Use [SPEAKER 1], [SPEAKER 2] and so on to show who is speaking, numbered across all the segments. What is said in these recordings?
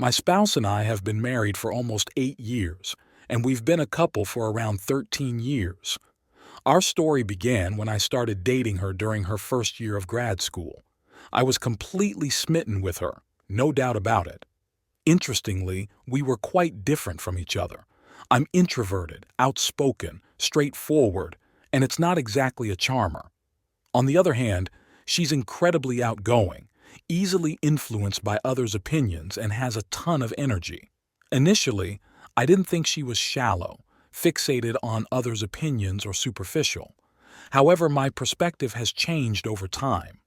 [SPEAKER 1] My spouse and I have been married for almost 8 years, and we've been a couple for around 13 years. Our story began when I started dating her during her first year of grad school. I was completely smitten with her, no doubt about it. Interestingly, we were quite different from each other. I'm introverted, outspoken, straightforward, and it's not exactly a charmer. On the other hand, she's incredibly outgoing, easily influenced by others' opinions, and has a ton of energy. Initially, I didn't think she was shallow, fixated on others' opinions, or superficial. However, my perspective has changed over time.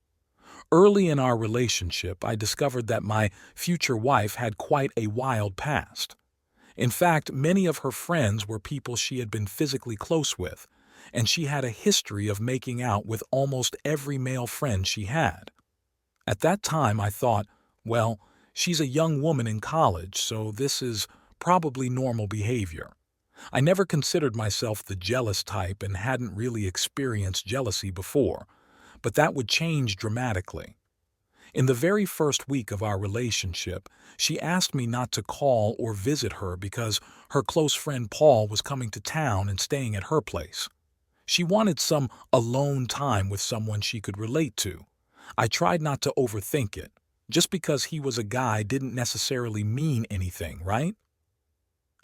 [SPEAKER 1] Early in our relationship, I discovered that my future wife had quite a wild past. In fact, many of her friends were people she had been physically close with, and she had a history of making out with almost every male friend she had. At that time, I thought, well, she's a young woman in college, so this is probably normal behavior. I never considered myself the jealous type and hadn't really experienced jealousy before, but that would change dramatically. In the very first week of our relationship, she asked me not to call or visit her because her close friend Paul was coming to town and staying at her place. She wanted some alone time with someone she could relate to. I tried not to overthink it. Just because he was a guy didn't necessarily mean anything, right?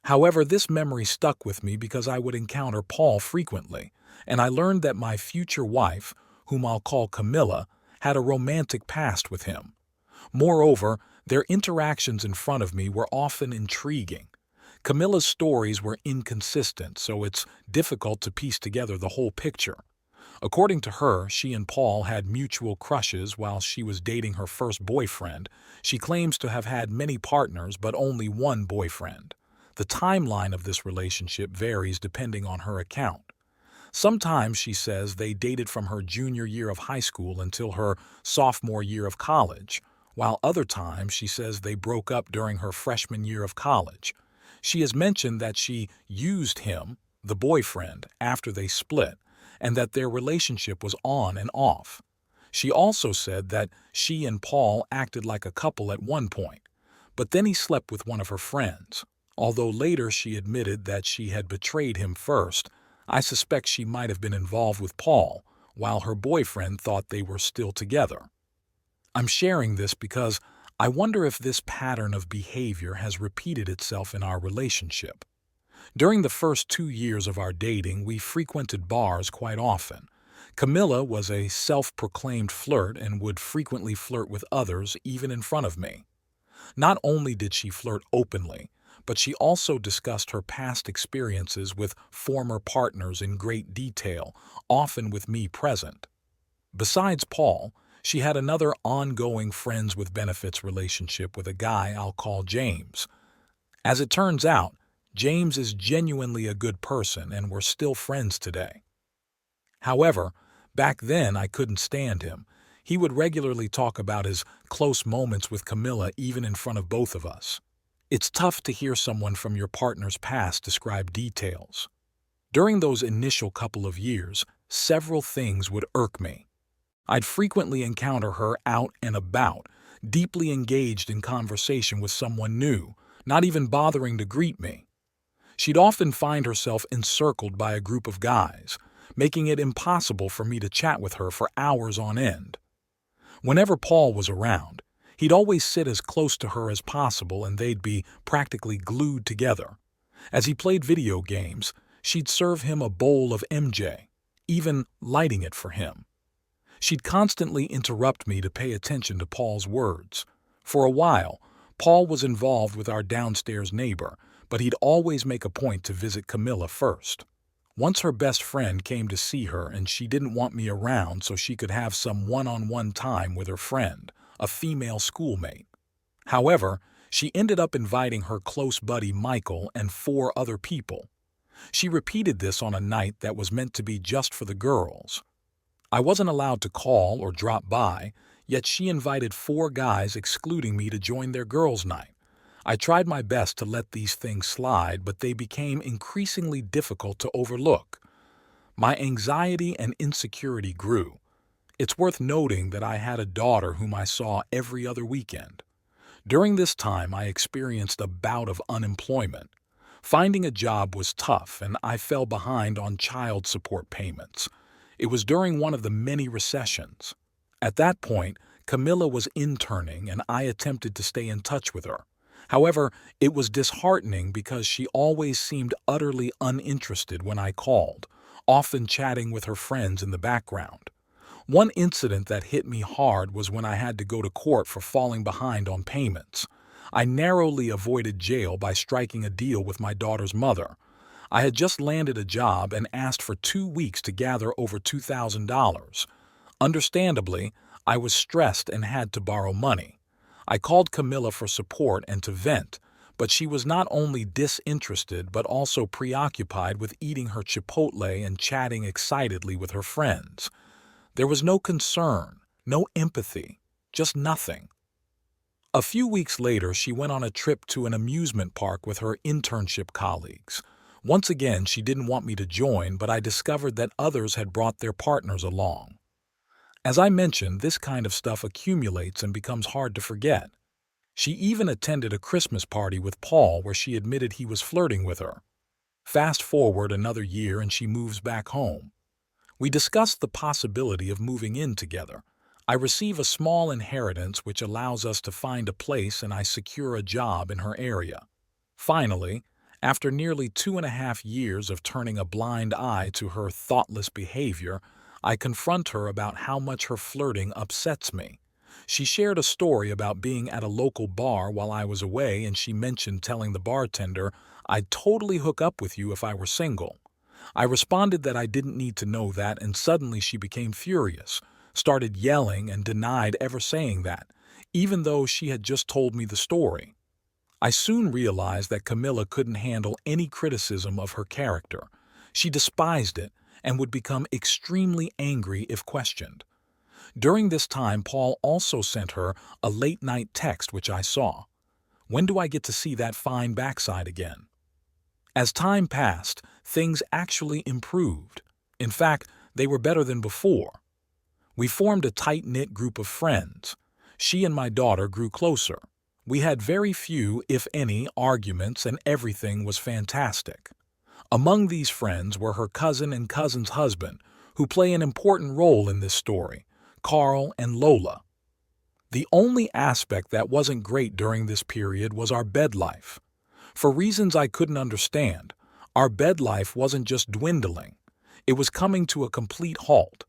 [SPEAKER 1] However, this memory stuck with me because I would encounter Paul frequently, and I learned that my future wife, whom I'll call Camilla, had a romantic past with him. Moreover, their interactions in front of me were often intriguing. Camilla's stories were inconsistent, so it's difficult to piece together the whole picture. According to her, she and Paul had mutual crushes while she was dating her first boyfriend. She claims to have had many partners but only one boyfriend. The timeline of this relationship varies depending on her account. Sometimes she says they dated from her junior year of high school until her sophomore year of college, while other times she says they broke up during her freshman year of college. She has mentioned that she used him, the boyfriend, after they split, and that their relationship was on and off. She also said that she and Paul acted like a couple at one point, but then he slept with one of her friends. Although later she admitted that she had betrayed him first, I suspect she might have been involved with Paul, while her boyfriend thought they were still together. I'm sharing this because I wonder if this pattern of behavior has repeated itself in our relationship. During the first 2 years of our dating, we frequented bars quite often. Camilla was a self-proclaimed flirt and would frequently flirt with others, even in front of me. Not only did she flirt openly, but she also discussed her past experiences with former partners in great detail, often with me present. Besides Paul, she had another ongoing friends with benefits relationship with a guy I'll call James. As it turns out, James is genuinely a good person and we're still friends today. However, back then I couldn't stand him. He would regularly talk about his close moments with Camilla even in front of both of us. It's tough to hear someone from your partner's past describe details. During those initial couple of years, several things would irk me. I'd frequently encounter her out and about, deeply engaged in conversation with someone new, not even bothering to greet me. She'd often find herself encircled by a group of guys, making it impossible for me to chat with her for hours on end. Whenever Paul was around, he'd always sit as close to her as possible and they'd be practically glued together. As he played video games, she'd serve him a bowl of MJ, even lighting it for him. She'd constantly interrupt me to pay attention to Paul's words. For a while, Paul was involved with our downstairs neighbor, but he'd always make a point to visit Camilla first. Once her best friend came to see her and she didn't want me around so she could have some one-on-one time with her friend, a female schoolmate. However, she ended up inviting her close buddy Michael and 4 other people. She repeated this on a night that was meant to be just for the girls. I wasn't allowed to call or drop by, yet she invited 4 guys excluding me to join their girls' night. I tried my best to let these things slide, but they became increasingly difficult to overlook. My anxiety and insecurity grew. It's worth noting that I had a daughter whom I saw every other weekend. During this time, I experienced a bout of unemployment. Finding a job was tough, and I fell behind on child support payments. It was during one of the many recessions. At that point, Camilla was interning, and I attempted to stay in touch with her. However, it was disheartening because she always seemed utterly uninterested when I called, often chatting with her friends in the background. One incident that hit me hard was when I had to go to court for falling behind on payments. I narrowly avoided jail by striking a deal with my daughter's mother. I had just landed a job and asked for 2 weeks to gather over $2,000. Understandably, I was stressed and had to borrow money. I called Camilla for support and to vent, but she was not only disinterested but also preoccupied with eating her Chipotle and chatting excitedly with her friends. There was no concern, no empathy, just nothing. A few weeks later, she went on a trip to an amusement park with her internship colleagues. Once again, she didn't want me to join, but I discovered that others had brought their partners along. As I mentioned, this kind of stuff accumulates and becomes hard to forget. She even attended a Christmas party with Paul where she admitted he was flirting with her. Fast forward another year and she moves back home. We discussed the possibility of moving in together. I receive a small inheritance which allows us to find a place and I secure a job in her area. Finally, after nearly 2.5 years of turning a blind eye to her thoughtless behavior, I confront her about how much her flirting upsets me. She shared a story about being at a local bar while I was away, and she mentioned telling the bartender, "I'd totally hook up with you if I were single." I responded that I didn't need to know that, and suddenly she became furious, started yelling, and denied ever saying that, even though she had just told me the story. I soon realized that Camilla couldn't handle any criticism of her character. She despised it and would become extremely angry if questioned. During this time, Paul also sent her a late-night text which I saw. "When do I get to see that fine backside again?" As time passed, things actually improved. In fact, they were better than before. We formed a tight-knit group of friends. She and my daughter grew closer. We had very few, if any, arguments, and everything was fantastic. Among these friends were her cousin and cousin's husband, who play an important role in this story, Carl and Lola. The only aspect that wasn't great during this period was our bed life. For reasons I couldn't understand, our bed life wasn't just dwindling, it was coming to a complete halt.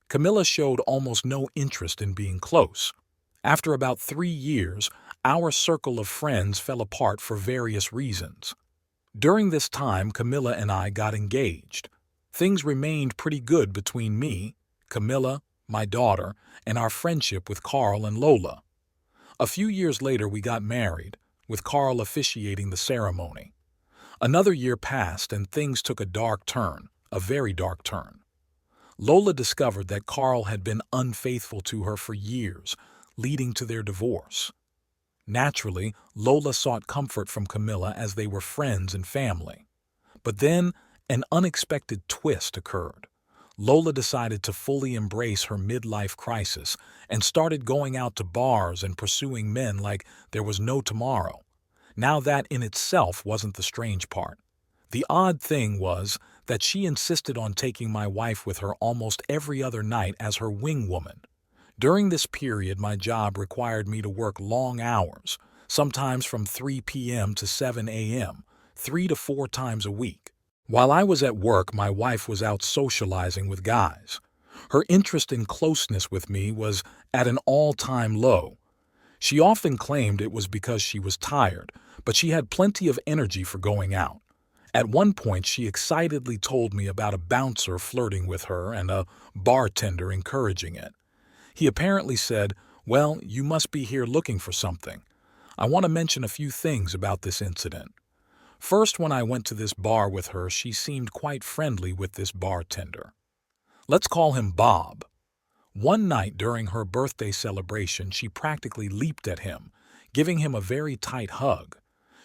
[SPEAKER 1] Camilla showed almost no interest in being close. After about 3 years, our circle of friends fell apart for various reasons. During this time, Camilla and I got engaged. Things remained pretty good between me, Camilla, my daughter, and our friendship with Carl and Lola. A few years later, we got married, with Carl officiating the ceremony. Another year passed and things took a dark turn, a very dark turn. Lola discovered that Carl had been unfaithful to her for years, leading to their divorce. Naturally, Lola sought comfort from Camilla as they were friends and family. But then, an unexpected twist occurred. Lola decided to fully embrace her midlife crisis and started going out to bars and pursuing men like there was no tomorrow. Now that in itself wasn't the strange part. The odd thing was that she insisted on taking my wife with her almost every other night as her wing woman. During this period, my job required me to work long hours, sometimes from 3 p.m. to 7 a.m., 3 to 4 times a week. While I was at work, my wife was out socializing with guys. Her interest in closeness with me was at an all-time low. She often claimed it was because she was tired, but she had plenty of energy for going out. At one point, she excitedly told me about a bouncer flirting with her and a bartender encouraging it. He apparently said, "Well, you must be here looking for something." I want to mention a few things about this incident. First, when I went to this bar with her, she seemed quite friendly with this bartender. Let's call him Bob. One night during her birthday celebration, she practically leaped at him, giving him a very tight hug.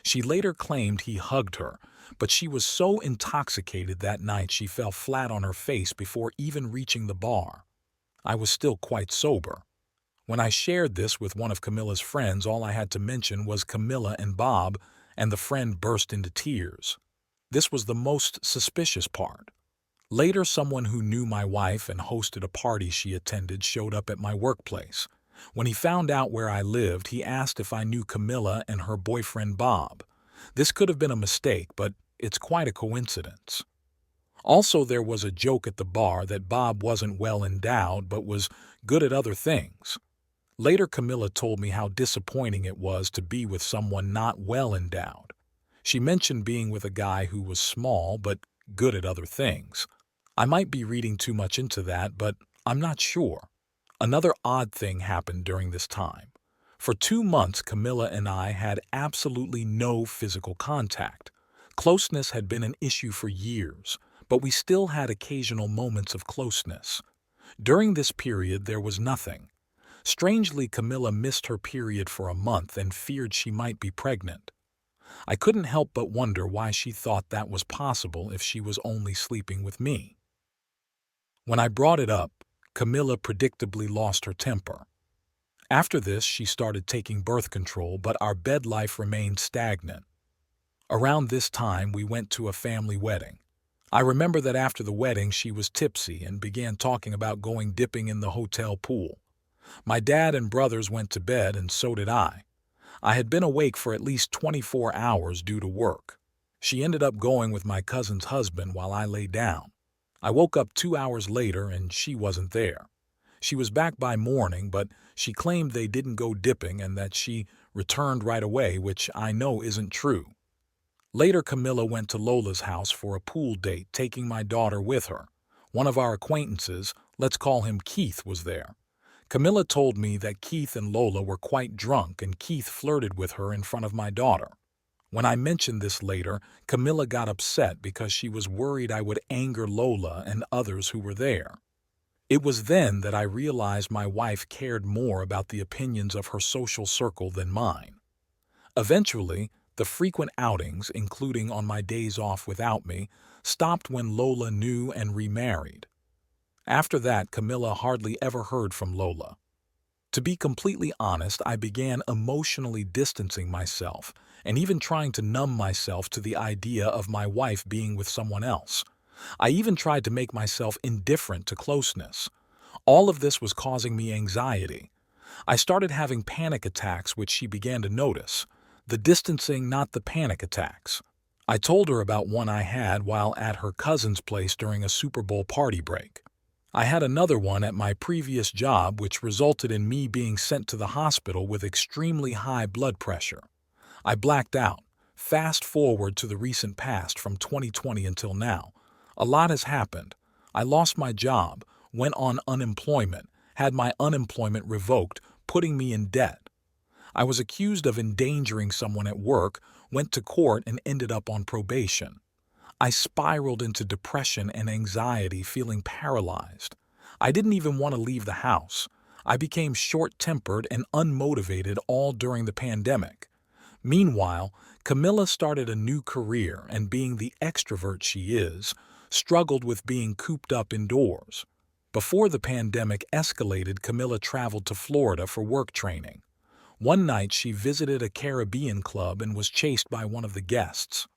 [SPEAKER 1] She later claimed he hugged her, but she was so intoxicated that night she fell flat on her face before even reaching the bar. I was still quite sober. When I shared this with one of Camilla's friends, all I had to mention was Camilla and Bob, and the friend burst into tears. This was the most suspicious part. Later, someone who knew my wife and hosted a party she attended showed up at my workplace. When he found out where I lived, he asked if I knew Camilla and her boyfriend Bob. This could have been a mistake, but it's quite a coincidence. Also, there was a joke at the bar that Bob wasn't well endowed but was good at other things. Later, Camilla told me how disappointing it was to be with someone not well endowed. She mentioned being with a guy who was small but good at other things. I might be reading too much into that, but I'm not sure. Another odd thing happened during this time. For 2 months, Camilla and I had absolutely no physical contact. Closeness had been an issue for years, but we still had occasional moments of closeness. During this period, there was nothing. Strangely, Camilla missed her period for a month and feared she might be pregnant. I couldn't help but wonder why she thought that was possible if she was only sleeping with me. When I brought it up, Camilla predictably lost her temper. After this, she started taking birth control, but our bed life remained stagnant. Around this time, we went to a family wedding. I remember that after the wedding, she was tipsy and began talking about going dipping in the hotel pool. My dad and brothers went to bed, and so did I. I had been awake for at least 24 hours due to work. She ended up going with my cousin's husband while I lay down. I woke up 2 hours later and she wasn't there. She was back by morning, but she claimed they didn't go dipping and that she returned right away, which I know isn't true. Later, Camilla went to Lola's house for a pool date, taking my daughter with her. One of our acquaintances, let's call him Keith, was there. Camilla told me that Keith and Lola were quite drunk and Keith flirted with her in front of my daughter. When I mentioned this later, Camilla got upset because she was worried I would anger Lola and others who were there. It was then that I realized my wife cared more about the opinions of her social circle than mine. Eventually, the frequent outings, including on my days off without me, stopped when Lola knew and remarried. After that, Camilla hardly ever heard from Lola. To be completely honest, I began emotionally distancing myself and even trying to numb myself to the idea of my wife being with someone else. I even tried to make myself indifferent to closeness. All of this was causing me anxiety. I started having panic attacks, which she began to notice. The distancing, not the panic attacks. I told her about one I had while at her cousin's place during a Super Bowl party break. I had another one at my previous job, which resulted in me being sent to the hospital with extremely high blood pressure. I blacked out. Fast forward to the recent past from 2020 until now. A lot has happened. I lost my job, went on unemployment, had my unemployment revoked, putting me in debt. I was accused of endangering someone at work, went to court, and ended up on probation. I spiraled into depression and anxiety, feeling paralyzed. I didn't even want to leave the house. I became short-tempered and unmotivated all during the pandemic. Meanwhile, Camilla started a new career and, being the extrovert she is, struggled with being cooped up indoors. Before the pandemic escalated, Camilla traveled to Florida for work training. One night, she visited a Caribbean club and was chased by one of the guests.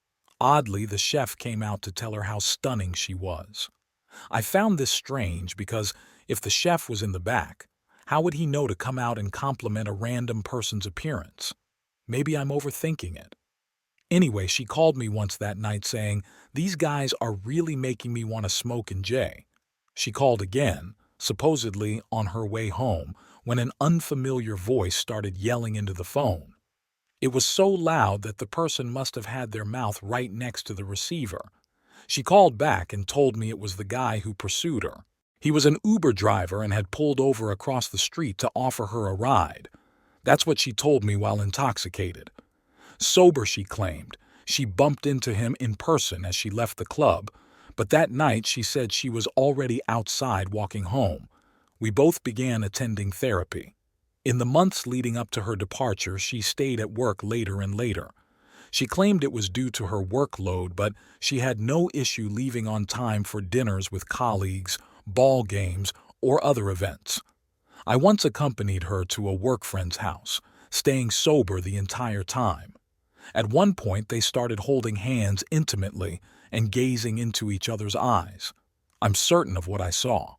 [SPEAKER 1] Oddly, the chef came out to tell her how stunning she was. I found this strange because if the chef was in the back, how would he know to come out and compliment a random person's appearance? Maybe I'm overthinking it. Anyway, she called me once that night saying, "These guys are really making me want to smoke in J." She called again, supposedly on her way home, when an unfamiliar voice started yelling into the phone. It was so loud that the person must have had their mouth right next to the receiver. She called back and told me it was the guy who pursued her. He was an Uber driver and had pulled over across the street to offer her a ride. That's what she told me while intoxicated. Sober, she claimed, she bumped into him in person as she left the club, but that night she said she was already outside walking home. We both began attending therapy. In the months leading up to her departure, she stayed at work later and later. She claimed it was due to her workload, but she had no issue leaving on time for dinners with colleagues, ball games, or other events. I once accompanied her to a work friend's house, staying sober the entire time. At one point, they started holding hands intimately and gazing into each other's eyes. I'm certain of what I saw.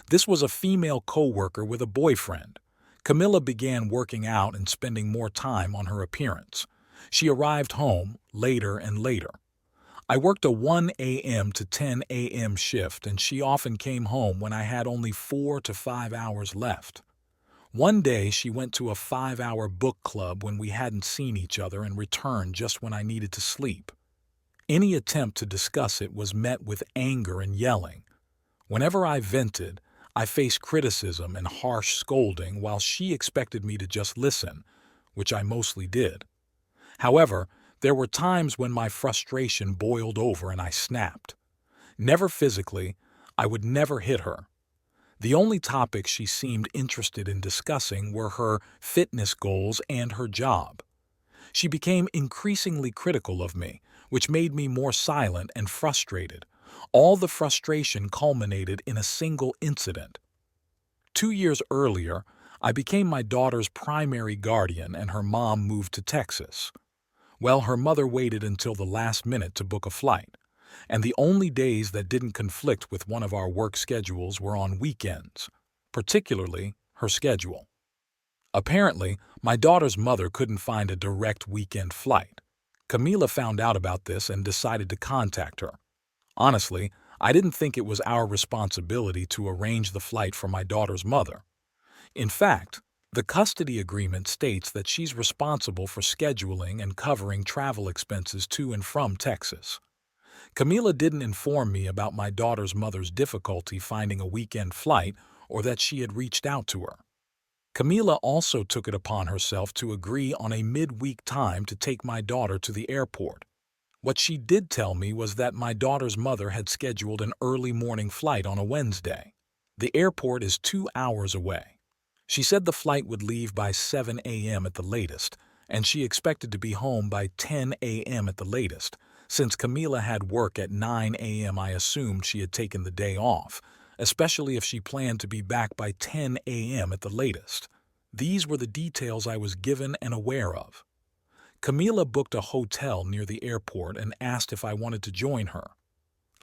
[SPEAKER 1] This was a female coworker with a boyfriend. Camilla began working out and spending more time on her appearance. She arrived home later and later. I worked a 1 a.m. to 10 a.m. shift, and she often came home when I had only 4 to 5 hours left. One day, she went to a 5-hour book club when we hadn't seen each other and returned just when I needed to sleep. Any attempt to discuss it was met with anger and yelling. Whenever I vented, I faced criticism and harsh scolding while she expected me to just listen, which I mostly did. However, there were times when my frustration boiled over and I snapped. Never physically, I would never hit her. The only topics she seemed interested in discussing were her fitness goals and her job. She became increasingly critical of me, which made me more silent and frustrated. All the frustration culminated in a single incident. 2 years earlier, I became my daughter's primary guardian and her mom moved to Texas. Well, her mother waited until the last minute to book a flight, and the only days that didn't conflict with one of our work schedules were on weekends, particularly her schedule. Apparently, my daughter's mother couldn't find a direct weekend flight. Camila found out about this and decided to contact her. Honestly, I didn't think it was our responsibility to arrange the flight for my daughter's mother. In fact, the custody agreement states that she's responsible for scheduling and covering travel expenses to and from Texas. Camila didn't inform me about my daughter's mother's difficulty finding a weekend flight or that she had reached out to her. Camila also took it upon herself to agree on a midweek time to take my daughter to the airport. What she did tell me was that my daughter's mother had scheduled an early morning flight on a Wednesday. The airport is 2 hours away. She said the flight would leave by 7 a.m. at the latest, and she expected to be home by 10 a.m. at the latest. Since Camila had work at 9 a.m., I assumed she had taken the day off, especially if she planned to be back by 10 a.m. at the latest. These were the details I was given and aware of. Camila booked a hotel near the airport and asked if I wanted to join her.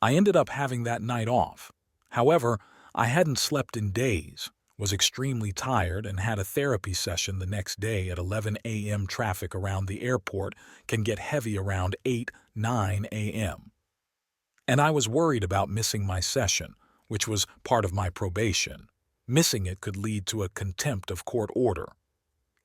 [SPEAKER 1] I ended up having that night off. However, I hadn't slept in days, was extremely tired, and had a therapy session the next day at 11 a.m. Traffic around the airport can get heavy around 8-9 a.m. And I was worried about missing my session, which was part of my probation. Missing it could lead to a contempt of court order.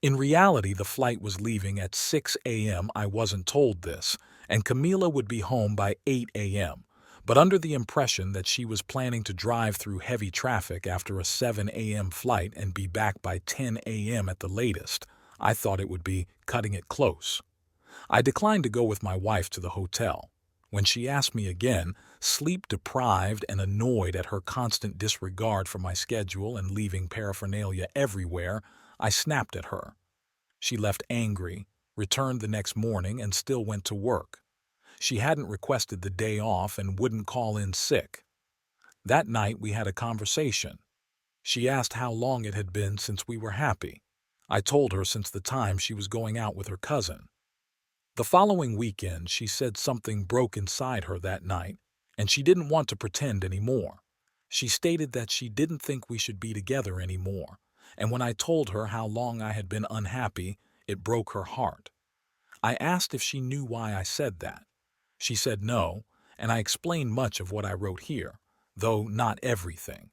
[SPEAKER 1] In reality, the flight was leaving at 6 a.m. I wasn't told this, and Camila would be home by 8 a.m., but under the impression that she was planning to drive through heavy traffic after a 7 a.m. flight and be back by 10 a.m. at the latest, I thought it would be cutting it close. I declined to go with my wife to the hotel. When she asked me again, sleep-deprived and annoyed at her constant disregard for my schedule and leaving paraphernalia everywhere, I snapped at her. She left angry, returned the next morning, and still went to work. She hadn't requested the day off and wouldn't call in sick. That night we had a conversation. She asked how long it had been since we were happy. I told her since the time she was going out with her cousin. The following weekend she said something broke inside her that night, and she didn't want to pretend anymore. She stated that she didn't think we should be together anymore, and when I told her how long I had been unhappy, it broke her heart. I asked if she knew why I said that. She said no, and I explained much of what I wrote here, though not everything.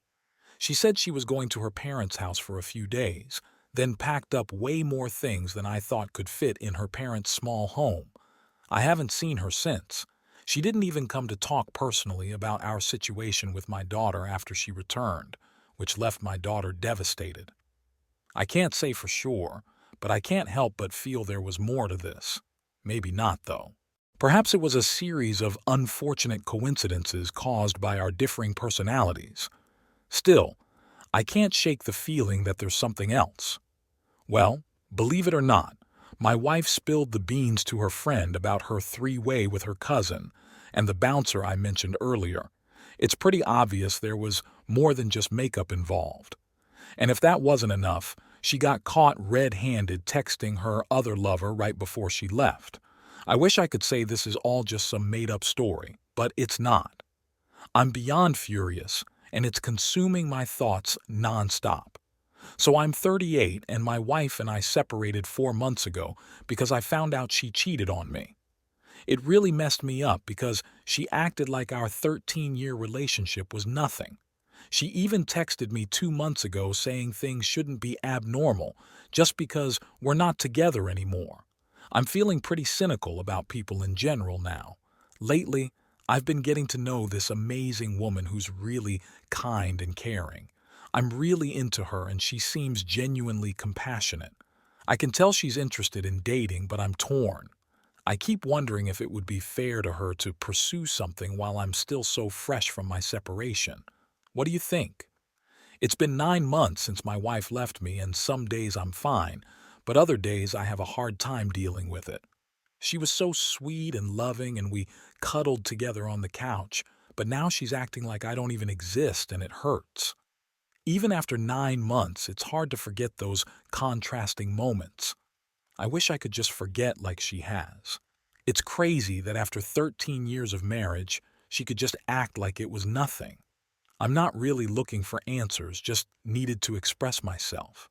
[SPEAKER 1] She said she was going to her parents' house for a few days, then packed up way more things than I thought could fit in her parents' small home. I haven't seen her since. She didn't even come to talk personally about our situation with my daughter after she returned, which left my daughter devastated. I can't say for sure, but I can't help but feel there was more to this. Maybe not, though. Perhaps it was a series of unfortunate coincidences caused by our differing personalities. Still, I can't shake the feeling that there's something else. Well, believe it or not, my wife spilled the beans to her friend about her three-way with her cousin and the bouncer I mentioned earlier. It's pretty obvious there was more than just makeup involved. And if that wasn't enough, she got caught red-handed texting her other lover right before she left. I wish I could say this is all just some made-up story, but it's not. I'm beyond furious, and it's consuming my thoughts nonstop. So I'm 38, and my wife and I separated 4 months ago because I found out she cheated on me. It really messed me up because she acted like our 13-year relationship was nothing. She even texted me 2 months ago saying things shouldn't be abnormal just because we're not together anymore. I'm feeling pretty cynical about people in general now. Lately, I've been getting to know this amazing woman who's really kind and caring. I'm really into her and she seems genuinely compassionate. I can tell she's interested in dating, but I'm torn. I keep wondering if it would be fair to her to pursue something while I'm still so fresh from my separation. What do you think? It's been 9 months since my wife left me, and some days I'm fine, but other days I have a hard time dealing with it. She was so sweet and loving, and we cuddled together on the couch, but now she's acting like I don't even exist, and it hurts. Even after 9 months, it's hard to forget those contrasting moments. I wish I could just forget like she has. It's crazy that after 13 years of marriage, she could just act like it was nothing. I'm not really looking for answers, just needed to express myself.